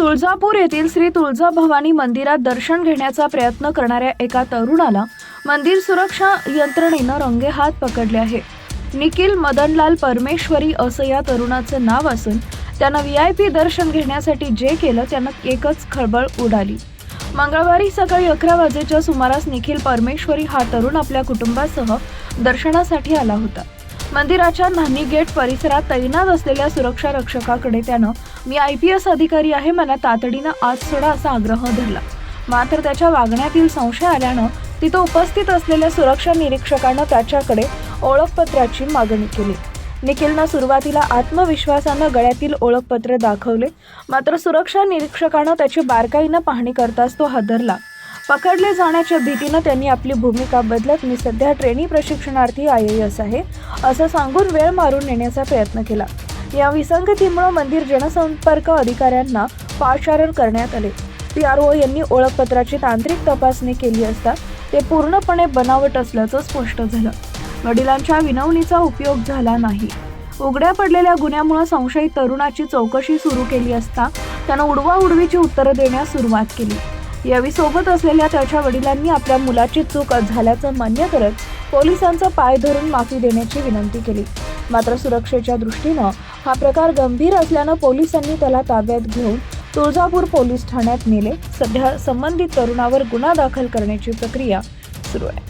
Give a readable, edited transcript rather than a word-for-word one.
तुळजापूर येथील श्री तुळजाभवानी मंदिरात दर्शन घेण्याचा प्रयत्न करणाऱ्या एका तरुणाला मंदिर सुरक्षा यंत्रणेनं रंगेहात पकडले आहे. निखिल मदनलाल परमेश्वरी असं या तरुणाचं नाव असून त्यानं VIP दर्शन घेण्यासाठी जे केलं त्यानं एकच खळबळ उडाली. मंगळवारी सकाळी 11 वाजेच्या सुमारास निखिल परमेश्वरी हा तरुण आपल्या कुटुंबासह दर्शनासाठी आला होता. मंदिराच्या नानी गेट परिसरात तैनात असलेल्या सुरक्षा रक्षकाकडे त्यानं मी IPS अधिकारी आहे, मला तातडीनं आत सोडा असा आग्रह धरला. मात्र त्याच्या वागण्यातील संशय आल्यानं तिथं उपस्थित असलेल्या सुरक्षा निरीक्षकानं त्याच्याकडे ओळखपत्राची मागणी केली. निखिलनं सुरुवातीला आत्मविश्वासानं गळ्यातील ओळखपत्र दाखवले, मात्र सुरक्षा निरीक्षकानं त्याची बारकाईनं पाहणी करताच तो हादरला. पकडले जाण्याच्या भीतीनं त्यांनी आपली भूमिका बदलत मी सध्या ट्रेनी प्रशिक्षणार्थी IAS आहे असं सांगून वेळ मारून नेण्याचा प्रयत्न केला. या विसंगतीमुळे मंदिर जनसंपर्क अधिकाऱ्यांना पाचारण करण्यात आले. PRO यांनी ओळखपत्राची तांत्रिक तपासणी केली असता ते पूर्णपणे बनावट असल्याचं स्पष्ट झालं. वडिलांच्या विनवणीचा उपयोग झाला नाही. उघड्या पडलेल्या गुन्ह्यामुळे संशयित तरुणाची चौकशी सुरू केली असता त्यानं उडवाउडवीची उत्तरं देण्यास सुरुवात केली. यावेळी सोबत असलेल्या त्याच्या वडिलांनी आपल्या मुलाची चूक झाल्याचं मान्य करत पोलिसांचा पाय धरून माफी देण्याची विनंती केली. मात्र सुरक्षेच्या दृष्टीनं हा प्रकार गंभीर असल्यानं पोलिसांनी त्याला ताब्यात घेऊन तुळजापूर पोलीस ठाण्यात नेले. सध्या संबंधित तरुणावर गुन्हा दाखल करण्याची प्रक्रिया सुरू आहे.